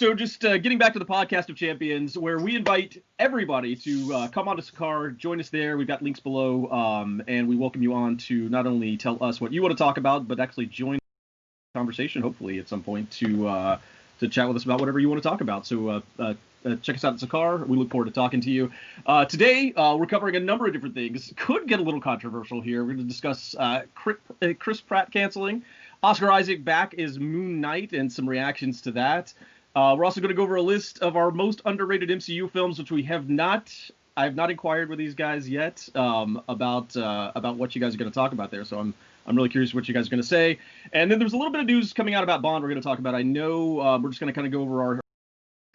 So just getting back to the podcast of champions, where we invite everybody to come on to Sakaar, join us there. We've got links below, and we welcome you on to not only tell us what you want to talk about, but actually join the conversation, hopefully at some point, to chat with us about whatever you want to talk about. So check us out at Sakaar. We look forward to talking to you. Today, we're covering a number of different things. Could get a little controversial here. We're going to discuss Chris Pratt canceling, Oscar Isaac back as MoonKnight, and some reactions to that. We're also going to go over a list of our most underrated MCU films, which I have not inquired with these guys yet about what you guys are going to talk about there. So I'm really curious what you guys are going to say. And then there's a little bit of news coming out about Bond we're going to talk about. I know we're just going to kind of go over our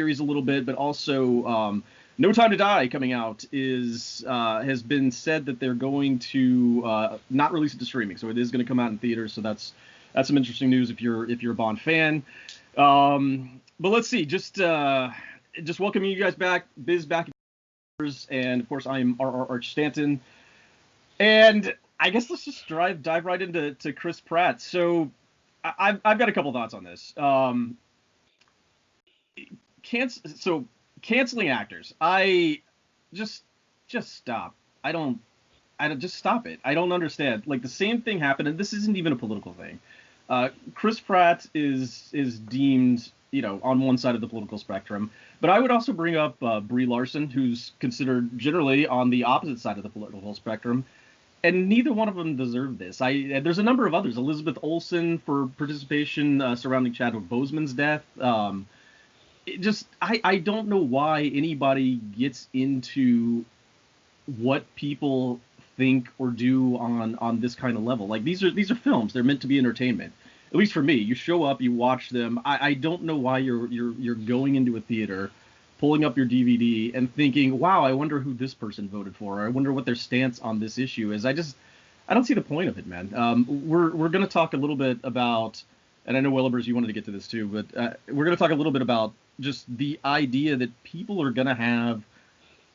series a little bit, but also No Time to Die coming out has been said that they're going to not release it to streaming, so it is going to come out in theaters. So that's some interesting news if you're a Bond fan. But let's see, just welcoming you guys back, Biz back, and of course I'm Arch Stanton, and I guess let's just dive right into Chris Pratt. So I've got a couple thoughts on this. Canceling actors, I just stop. I don't just stop it. I don't understand. Like, the same thing happened, and this isn't even a political thing. Chris Pratt is deemed, on one side of the political spectrum, but I would also bring up Brie Larson, who's considered generally on the opposite side of the political spectrum, and neither one of them deserve this. There's a number of others. Elizabeth Olsen for participation surrounding Chadwick Boseman's death. I don't know why anybody gets into what people think or do on this kind of level. Like, these are films. They're meant to be entertainment. At least for me. You show up, you watch them. I don't know why you're going into a theater, pulling up your DVD and thinking, wow, I wonder who this person voted for. Or I wonder what their stance on this issue is. I don't see the point of it, man. We're going to talk a little bit about, and I know Willibers, you wanted to get to this too, but we're going to talk a little bit about just the idea that people are going to have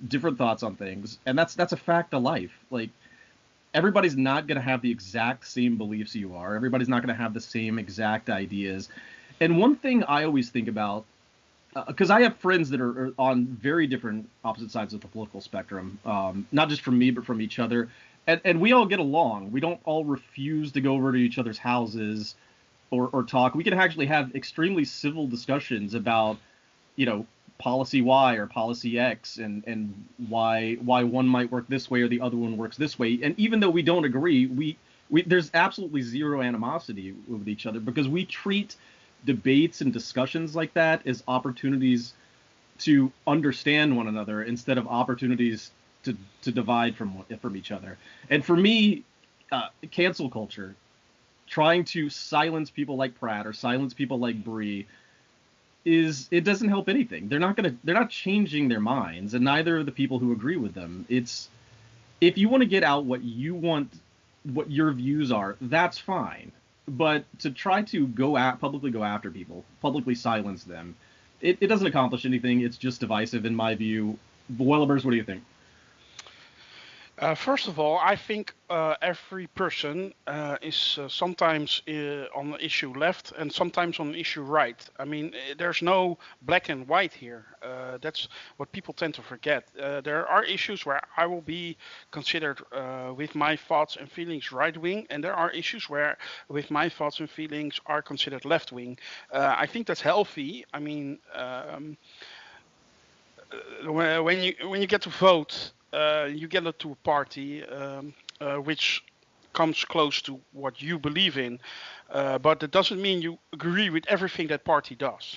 different thoughts on things, and that's a fact of life. Like, everybody's not going to have the exact same beliefs you are. Everybody's not going to have the same exact ideas. And one thing I always think about, because I have friends that are on very different opposite sides of the political spectrum, not just from me, but from each other, and we all get along. We don't all refuse to go over to each other's houses or talk. We can actually have extremely civil discussions about, policy Y or policy X, and why one might work this way or the other one works this way. And even though we don't agree, we there's absolutely zero animosity with each other, because we treat debates and discussions like that as opportunities to understand one another instead of opportunities to divide from each other. And for me, cancel culture, trying to silence people like Pratt or silence people like Brie, it doesn't help anything. They're not changing their minds, and neither are the people who agree with them. It's, if you want to get out what you want, what your views are, that's fine. But to try to publicly go after people, publicly silence them, it doesn't accomplish anything. It's just divisive, in my view. Boilers, what do you think? First of all, I think every person is sometimes on the issue left and sometimes on the issue right. I mean, there's no black and white here. That's what people tend to forget. There are issues where I will be considered with my thoughts and feelings right-wing, and there are issues where with my thoughts and feelings are considered left-wing. I think that's healthy. I mean, when you get to vote, you get it to a party which comes close to what you believe in, but it doesn't mean you agree with everything that party does.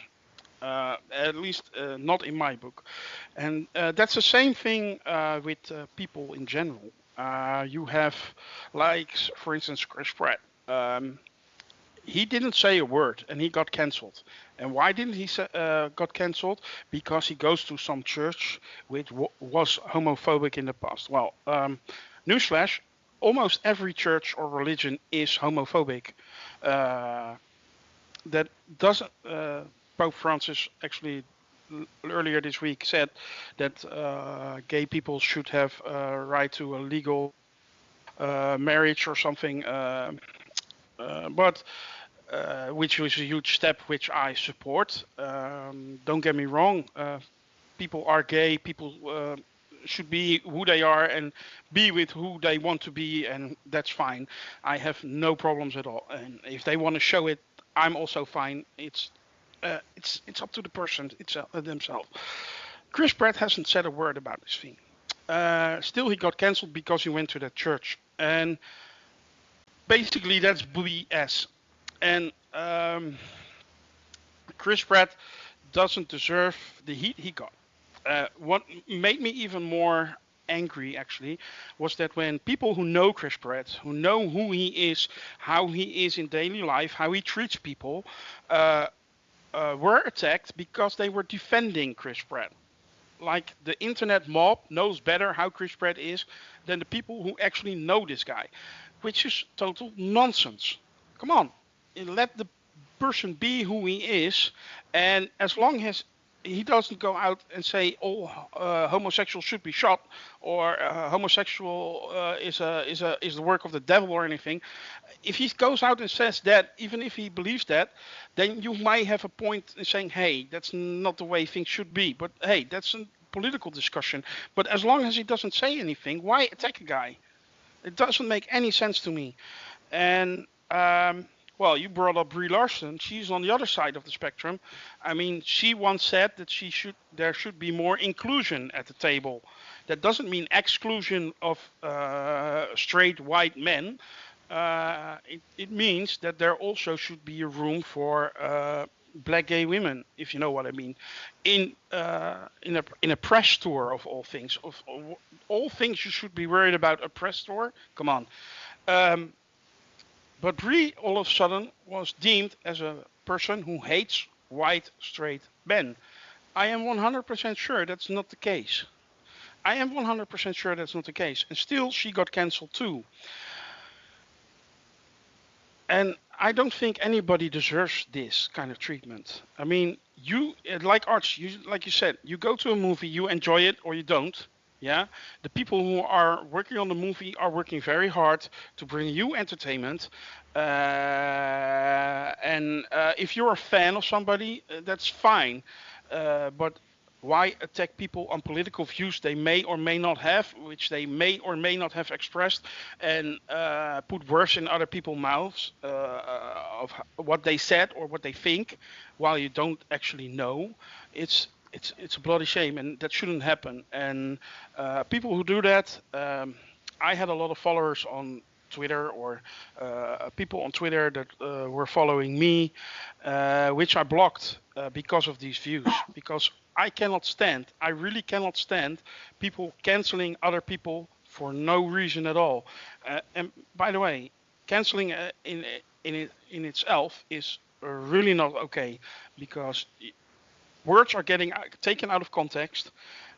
At least not in my book. And that's the same thing with people in general. You have, like, for instance, Chris Pratt. He didn't say a word and he got cancelled. And why didn't he got cancelled? Because he goes to some church which was homophobic in the past. Well, newsflash, almost every church or religion is homophobic. That doesn't... Pope Francis actually earlier this week said that gay people should have a right to a legal marriage or something. But which was a huge step, which I support. Don't get me wrong. People are gay. People should be who they are and be with who they want to be, and that's fine. I have no problems at all. And if they want to show it, I'm also fine. It's up to the person themselves. Chris Pratt hasn't said a word about this thing. Still, he got cancelled because he went to that church, and basically that's BS. And Chris Pratt doesn't deserve the heat he got. What made me even more angry, actually, was that when people who know Chris Pratt, who know who he is, how he is in daily life, how he treats people, were attacked because they were defending Chris Pratt. Like, the internet mob knows better how Chris Pratt is than the people who actually know this guy, which is total nonsense. Come on, let the person be who he is, and as long as he doesn't go out and say all homosexuals should be shot, or homosexual is the work of the devil or anything. If he goes out and says that, even if he believes that, then you might have a point in saying, hey, that's not the way things should be. But hey, that's a political discussion. But as long as he doesn't say anything, why attack a guy? It doesn't make any sense to me. And well, you brought up Brie Larson. She's on the other side of the spectrum. I mean, she once said that there should be more inclusion at the table. That doesn't mean exclusion of straight white men. It means that there also should be a room for black gay women, if you know what I mean, in a press tour of all things. Of all things, you should be worried about a press tour. Come on. But Brie all of a sudden was deemed as a person who hates white straight men. I am 100% sure that's not the case. I am 100% sure that's not the case. And still, she got cancelled too. And I don't think anybody deserves this kind of treatment. I mean, like Arch, like you said, you go to a movie, you enjoy it or you don't. Yeah, the people who are working on the movie are working very hard to bring you entertainment. And if you're a fan of somebody, that's fine. But why attack people on political views they may or may not have, which they may or may not have expressed, and put words in other people's mouths of what they said or what they think, while you don't actually know? It's a bloody shame, and that shouldn't happen. And people who do that, I had a lot of followers on Twitter, or people on Twitter that were following me, which I blocked because of these views. Because I really cannot stand people canceling other people for no reason at all. And by the way, canceling in itself is really not okay, because words are getting taken out of context.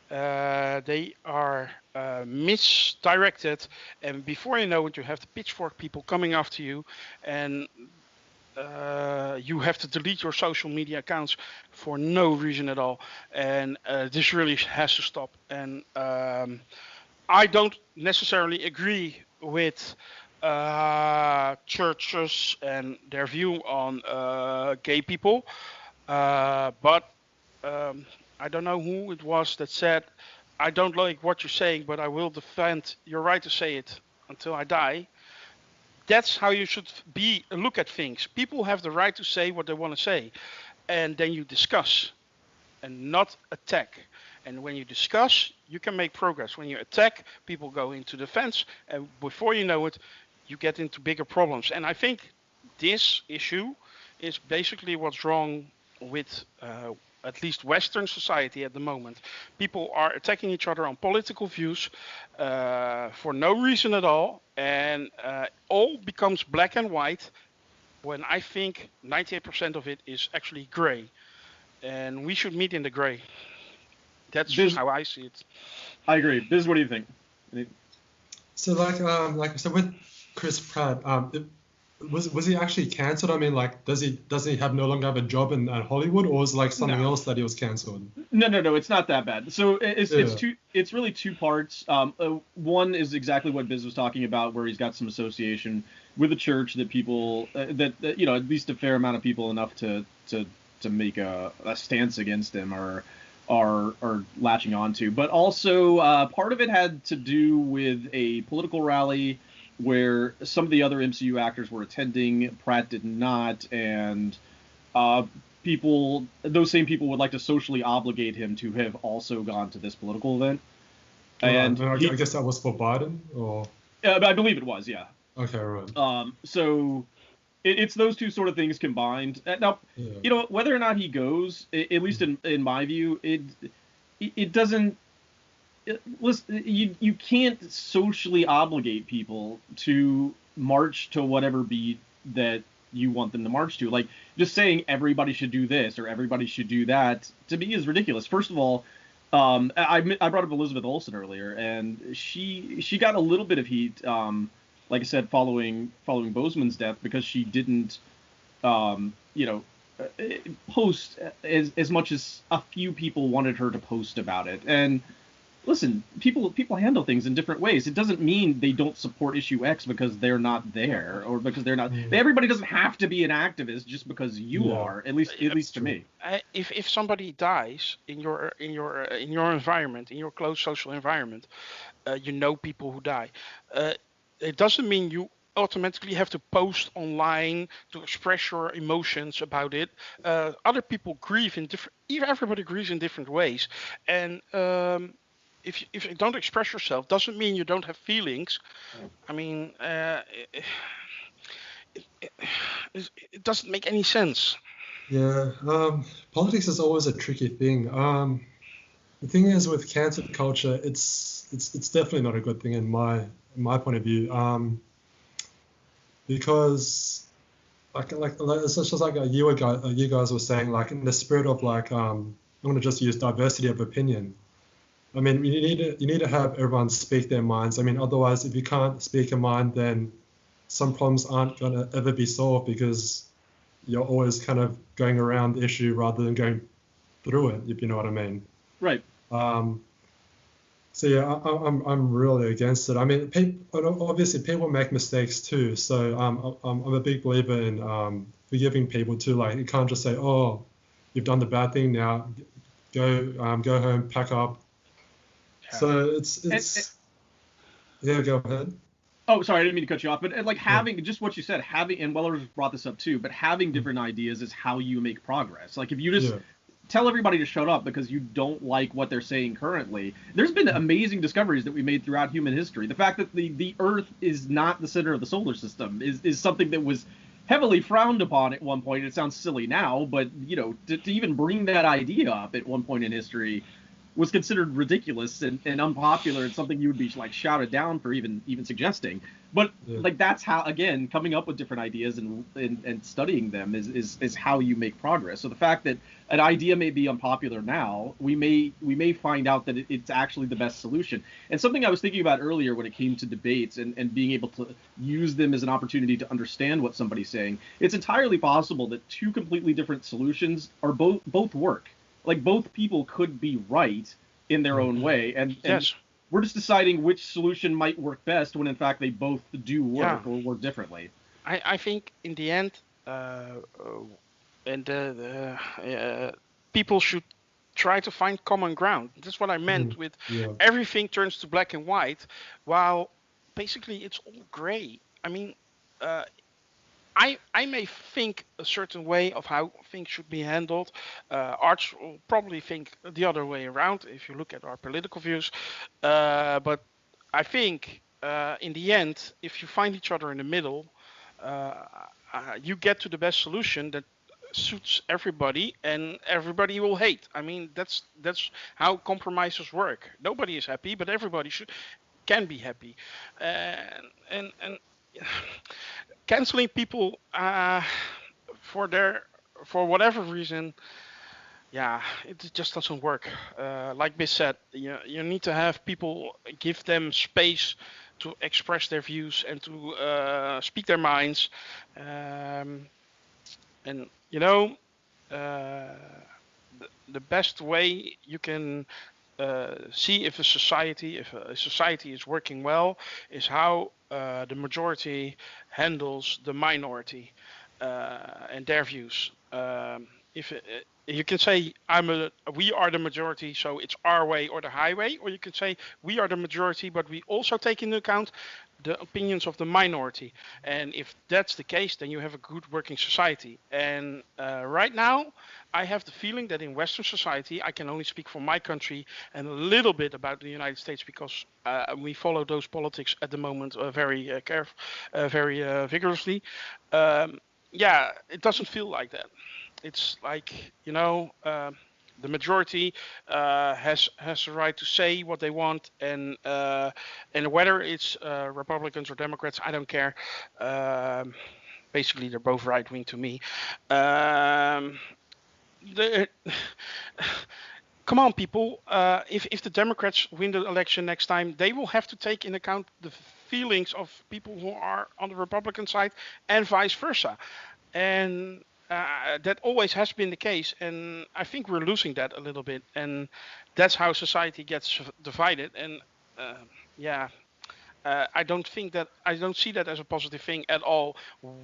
They are misdirected, and before you know it, you have the pitchfork people coming after you, and you have to delete your social media accounts for no reason at all. And this really has to stop. And I don't necessarily agree with churches and their view on gay people, but I don't know who it was that said, I don't like what you're saying, but I will defend your right to say it until I die. That's how you should look at things. People have the right to say what they want to say, and then you discuss and not attack. And when you discuss, you can make progress. When you attack, people go into defense, and before you know it, you get into bigger problems. And I think this issue is basically what's wrong with at least Western society at the moment. People are attacking each other on political views for no reason at all, and all becomes black and white, when I think 98% of it is actually gray. And we should meet in the gray. That's just how I see it. I agree. Biz, what do you think? So like I said, with Chris Pratt, Was he actually cancelled? I mean, like, does he have no longer have a job in Hollywood, or is it like something No. else that he was cancelled? No, it's not that bad. So Yeah. it's really two parts. One is exactly what Biz was talking about, where he's got some association with the church that people that at least a fair amount of people enough to make a stance against him are latching onto. But also part of it had to do with a political rally where some of the other MCU actors were attending. Pratt did not, and uh, those same people would like to socially obligate him to have also gone to this political event. Right. And And I guess that was for Biden, or I believe it was, yeah. okay, right. So it's those two sort of things combined. Now, Yeah. whether or not he goes, at least in my view, it doesn't. Listen, you can't socially obligate people to march to whatever beat that you want them to march to. Like, just saying everybody should do this or everybody should do that, to me, is ridiculous. First of all, I brought up Elizabeth Olsen earlier, and she got a little bit of heat, like I said, following Bozeman's death, because she didn't um, you know post as much as a few people wanted her to post about it. And listen, people handle things in different ways. It doesn't mean they don't support issue X because they're not there, or because they're not. Mm. Everybody doesn't have to be an activist just because you Yeah. are. At least to me. If somebody dies in your environment, in your close social environment, you know people who die. It doesn't mean you automatically have to post online to express your emotions about it. Other people grieve in different. Everybody grieves in different ways, and if you don't express yourself, doesn't mean you don't have feelings. I mean, it, it doesn't make any sense. Yeah. Politics is always a tricky thing. The thing is with cancel culture, it's definitely not a good thing in my point of view. Because it's just like you guys were saying, like in the spirit of like I'm gonna just use diversity of opinion. I mean, you need to have everyone speak their minds. I mean, otherwise, if you can't speak a mind, then some problems aren't gonna ever be solved because you're always kind of going around the issue rather than going through it, if you know what I mean. Right. Um, so yeah, I'm really against it. I mean, obviously people make mistakes too. So I'm a big believer in forgiving people too. Like you can't just say, oh, you've done the bad thing now, go home, pack up. Yeah. So it's yeah, go ahead. Oh, sorry, I didn't mean to cut you off, but like Yeah. having just what you said, having, and Weller's brought this up too, but having different ideas is how you make progress. Like if you just Yeah. tell everybody to shut up because you don't like what they're saying currently, there's been amazing discoveries that we made throughout human history. The fact that the Earth is not the center of the solar system is something that was heavily frowned upon at one point. It sounds silly now, but to even bring that idea up at one point in history was considered ridiculous and unpopular, and something you would be like shouted down for even suggesting. But Yeah. like that's how, again, coming up with different ideas and studying them is how you make progress. So the fact that an idea may be unpopular now, we may find out that it's actually the best solution. And something I was thinking about earlier when it came to debates and being able to use them as an opportunity to understand what somebody's saying, it's entirely possible that two completely different solutions are both work. Like both people could be right in their own way, and Yes. we're just deciding which solution might work best when in fact they both do work Yeah. or work differently. I think in the end, and people should try to find common ground. That's what I meant with Yeah. everything turns to black and white, while basically it's all gray. I mean, uh, I may think a certain way of how things should be handled. Arch will probably think the other way around if you look at our political views. But I think in the end, if you find each other in the middle, uh, you get to the best solution that suits everybody, and everybody will hate. I mean, that's how compromises work. Nobody is happy, but everybody can be happy, and canceling people for their for whatever reason, yeah, it just doesn't work. Like Biz said, you need to have people, give them space to express their views and to speak their minds. And you know, the best way you can see if a society is working well is how the majority handles the minority and their views. If you can say we are the majority, so it's our way or the highway, or you can say we are the majority, but we also take into account the opinions of the minority. And if that's the case, then you have a good working society. And right now, I have the feeling that in Western society, I can only speak for my country and a little bit about the United States because we follow those politics at the moment very vigorously. Yeah, it doesn't feel like that. It's like, the majority has the right to say what they want, and whether it's Republicans or Democrats, I don't care. Basically, they're both right wing to me. The, Come on, people. If the Democrats win the election next time, they will have to take into account the feelings of people who are on the Republican side and vice versa. And that always has been the case. And I think we're losing that a little bit. And that's how society gets divided. And yeah, I don't see that as a positive thing at all.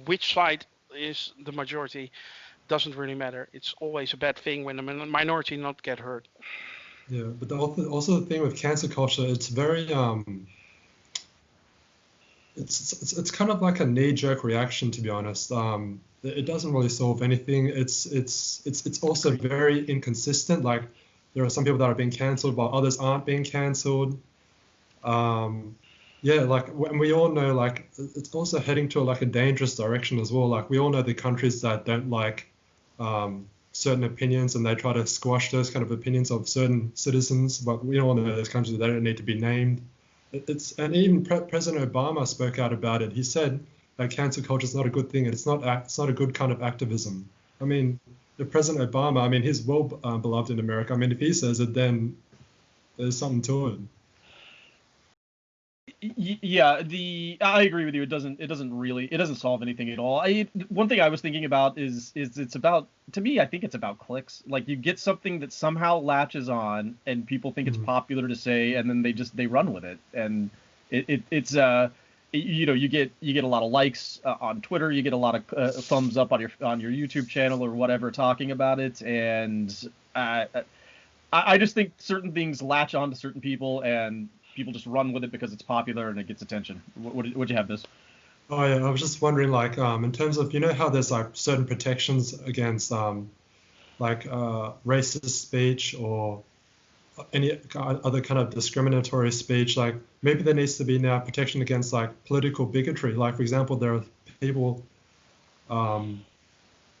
Which side is the majority? Doesn't really matter. It's always a bad thing when the minority not get hurt. Yeah, but also the thing with cancel culture, it's very it's kind of like a knee-jerk reaction, to be honest. It doesn't really solve anything. It's also very inconsistent. Like there are some people that are being cancelled while others aren't being cancelled. Yeah, like and we all know, like it's also heading to like a dangerous direction as well. Like we all know the countries that don't like certain opinions and they try to squash those kind of opinions of certain citizens, but we all know those countries that don't need to be named. And even President Obama spoke out about it. He said that cancel culture is not a good thing, and it's not a good kind of activism. I mean, the President Obama, I mean, he's well beloved in America. I mean, if he says it, then there's something to it. Yeah, I agree with you. It doesn't solve anything at all. One thing I was thinking about is it's about, to me, I think it's about clicks. Like you get something that somehow latches on and people think it's popular to say, and then they run with it. And it's you get a lot of likes on Twitter, you get a lot of thumbs up on your YouTube channel or whatever talking about it, and I just think certain things latch on to certain people and people just run with it because it's popular and it gets attention. Would you have this? Oh yeah, I was just wondering, like, in terms of, how there's like certain protections against racist speech or any other kind of discriminatory speech. Like maybe there needs to be now protection against like political bigotry. Like for example, there are people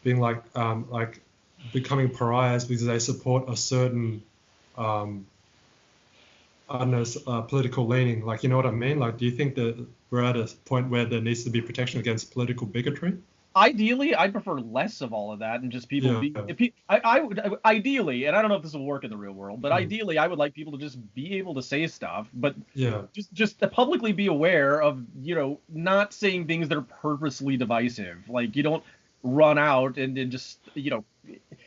being like becoming pariahs because they support a certain I don't know, political leaning. Like, you know what I mean? Like, do you think that we're at a point where there needs to be protection against political bigotry? Ideally, I'd prefer less of all of that and just people I would ideally, and I don't know if this will work in the real world, but ideally I would like people to just be able to say stuff, but just to publicly be aware of, not saying things that are purposely divisive. Like you don't run out and just,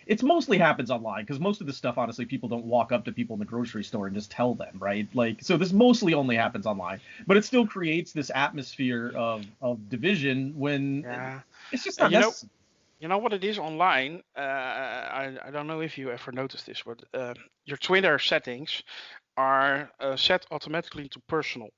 it's mostly happens online because most of this stuff, honestly, people don't walk up to people in the grocery store and just tell them, right? Like, so this mostly only happens online, but it still creates this atmosphere of division when it's just not necessary. You know what it is online? I don't know if you ever noticed this, but your Twitter settings are set automatically to personal.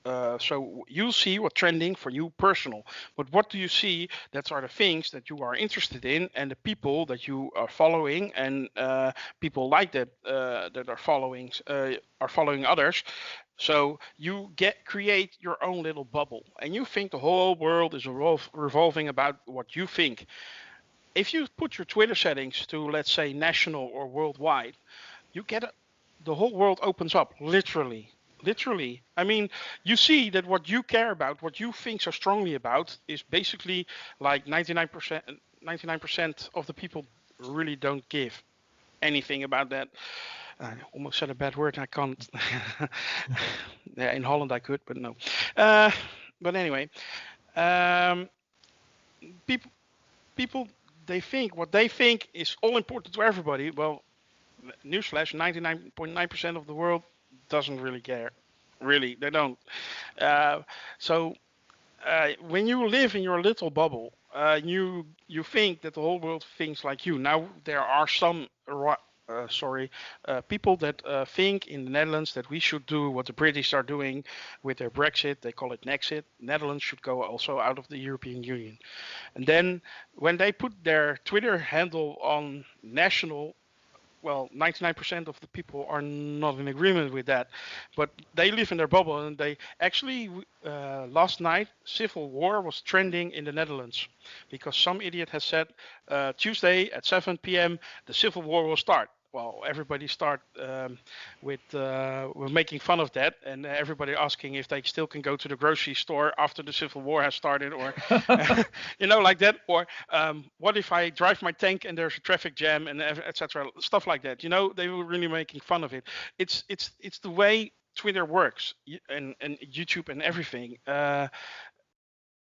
So you'll see what's trending for you personal, but what do you see? That are the things that you are interested in and the people that you are following, and people like that that are following others. So you create your own little bubble, and you think the whole world is revolving about what you think. If you put your Twitter settings to, let's say, national or worldwide, you get the whole world opens up, literally. I mean, you see that what you care about, what you think so strongly about, is basically like 99% of the people really don't give anything about that. I almost said a bad word. I can't. Yeah, in Holland I could, but no. But anyway, um, people people they think what they think is all important to everybody. Well, newsflash: 99.9% of the world doesn't really care. Really, they don't. Uh, so when you live in your little bubble, you think that the whole world thinks like you. Now there are some people that think in the Netherlands that we should do what the British are doing with their Brexit. They call it Nexit. Netherlands should go also out of the European Union. And then when they put their Twitter handle on national, well, 99% of the people are not in agreement with that, but they live in their bubble. And they actually, last night, civil war was trending in the Netherlands because some idiot has said Tuesday at 7 p.m. the civil war will start. Well, everybody start with making fun of that, and everybody asking if they still can go to the grocery store after the civil war has started, or like that. Or what if I drive my tank and there's a traffic jam, and etc. Stuff like that. They were really making fun of it. It's the way Twitter works, and YouTube and everything.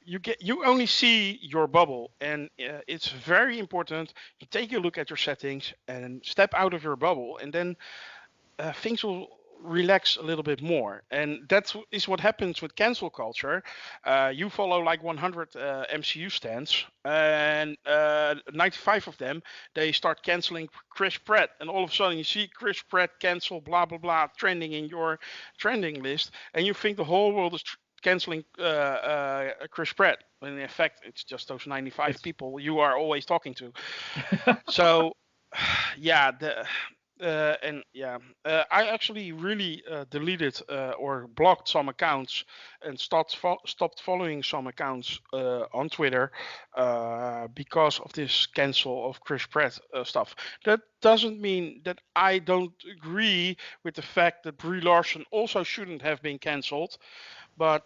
You only see your bubble, and it's very important you take a look at your settings and step out of your bubble, and then things will relax a little bit more. And that is what happens with cancel culture. You follow like 100 MCU stands, and 95 of them, they start canceling Chris Pratt, and all of a sudden you see Chris Pratt cancel blah blah blah trending in your trending list, and you think the whole world is canceling Chris Pratt, when in fact it's just those 95 people you are always talking to. So yeah, I actually really deleted or blocked some accounts and stopped following some accounts on Twitter because of this cancel of Chris Pratt stuff. That doesn't mean that I don't agree with the fact that Brie Larson also shouldn't have been canceled, but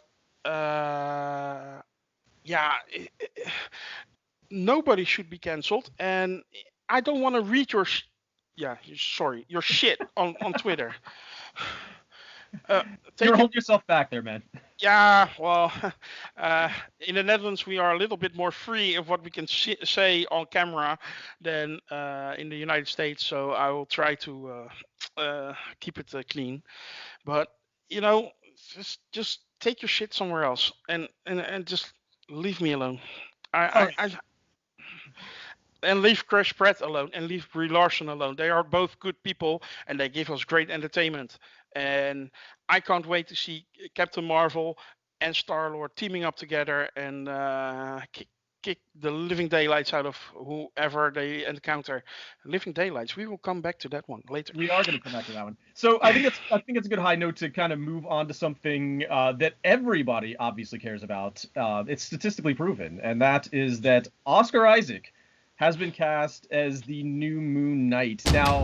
nobody should be canceled, and I don't want to read your shit on Twitter. Hold yourself back there, man. Yeah, well, in the Netherlands we are a little bit more free of what we can say on camera than in the United States, so I will try to keep it clean. But just take your shit somewhere else and just leave me alone. And leave Chris Pratt alone and leave Brie Larson alone. They are both good people and they give us great entertainment. And I can't wait to see Captain Marvel and Star-Lord teaming up together and kick the living daylights out of whoever they encounter. Living daylights. We will come back to that one later. We are going to come back to that one. So I think it's a good high note to kind of move on to something that everybody obviously cares about. It's statistically proven, and that is that Oscar Isaac has been cast as the new Moon Knight. Now